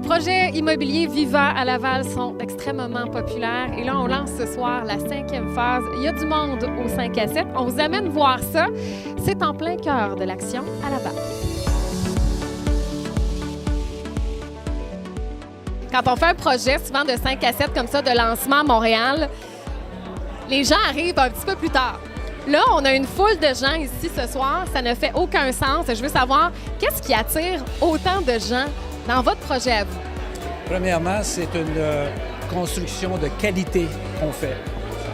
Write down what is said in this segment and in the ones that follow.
projets immobiliers vivants à Laval sont extrêmement populaires. Et là, on lance ce soir la 5e phase. Il y a du monde au 5 à 7. On vous amène voir ça. C'est en plein cœur de l'action à Laval. Quand on fait un projet, souvent de 5 à 7 comme ça, de lancement à Montréal, les gens arrivent un petit peu plus tard. Là, on a une foule de gens ici ce soir. Ça ne fait aucun sens. Je veux savoir, qu'est-ce qui attire autant de gens dans votre projet à vous? Premièrement, c'est une construction de qualité qu'on fait.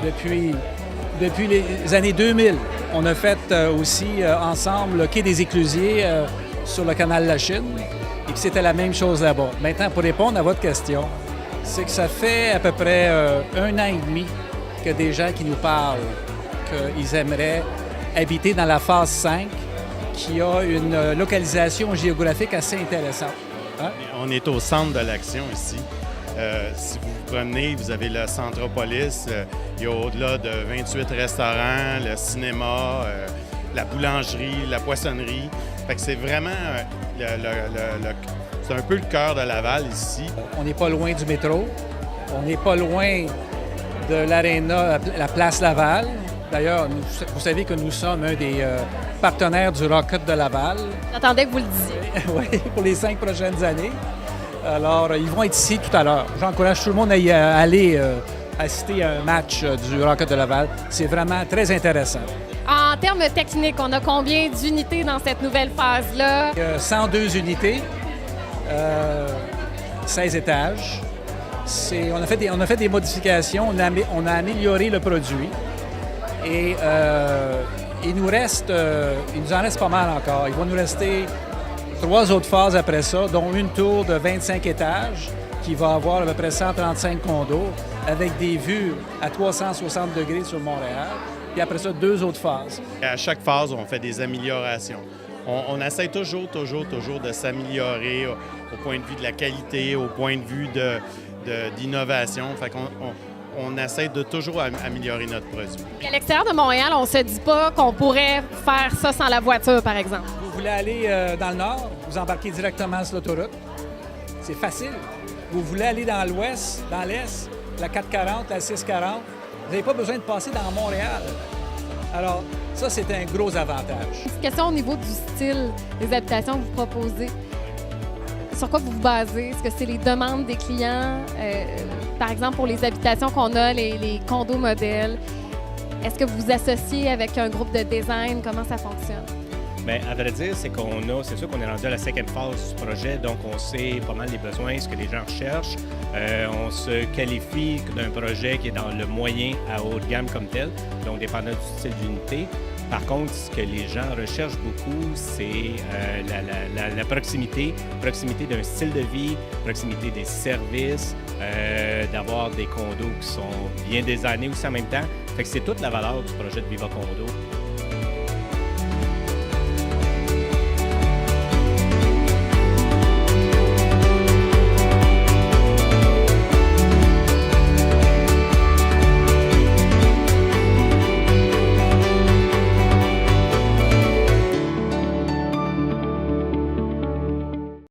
Depuis les années 2000, on a fait aussi ensemble le quai des Éclusiers sur le canal de la Chine et que c'était la même chose là-bas. Maintenant, pour répondre à votre question, c'est que ça fait à peu près 1 an et demi que des gens qui nous parlent qu'ils aimeraient habiter dans la phase 5 qui a une localisation géographique assez intéressante. Hein? On est au centre de l'action ici. Si vous vous promenez, vous avez le Centropolis. Il y a au-delà de 28 restaurants, le cinéma, la boulangerie, la poissonnerie. Fait que c'est vraiment c'est un peu le cœur de Laval ici. On n'est pas loin du métro. On n'est pas loin de l'aréna, la place Laval. D'ailleurs, vous savez que nous sommes un des partenaires du Rocket de Laval. J'attendais que vous le disiez. Oui, pour les 5 prochaines années. Alors, ils vont être ici tout à l'heure. J'encourage tout le monde à y aller assister à un match du Rocket de Laval. C'est vraiment très intéressant. En termes techniques, on a combien d'unités dans cette nouvelle phase-là? 102 unités, 16 étages. On a fait des modifications, on a amélioré le produit. Et il nous en reste pas mal encore. Il va nous rester 3 autres phases après ça, dont une tour de 25 étages qui va avoir à peu près 135 condos avec des vues à 360 degrés sur Montréal. Puis après ça, 2 autres phases. À chaque phase, on fait des améliorations. On essaie toujours de s'améliorer au point de vue de la qualité, au point de vue d'innovation. Fait qu'on essaie de toujours améliorer notre produit. À l'extérieur de Montréal, on se dit pas qu'on pourrait faire ça sans la voiture, par exemple. Vous voulez aller dans le nord, vous embarquez directement sur l'autoroute. C'est facile. Vous voulez aller dans l'ouest, dans l'est, la 440, la 640, vous n'avez pas besoin de passer dans Montréal. Alors, ça, c'est un gros avantage. Une question au niveau du style des habitations que vous proposez. Sur quoi vous vous basez? Est-ce que c'est les demandes des clients? Par exemple, pour les habitations qu'on a, les condos modèles, est-ce que vous vous associez avec un groupe de design? Comment ça fonctionne? Bien, à vrai dire, c'est sûr qu'on est rendu à la 5e phase du projet, donc on sait pas mal les besoins, ce que les gens recherchent. On se qualifie d'un projet qui est dans le moyen à haut de gamme comme tel, donc dépendant du style d'unité. Par contre, ce que les gens recherchent beaucoup, c'est la proximité d'un style de vie, proximité des services, d'avoir des condos qui sont bien designés aussi en même temps. Fait que c'est toute la valeur du projet de Viva Condo.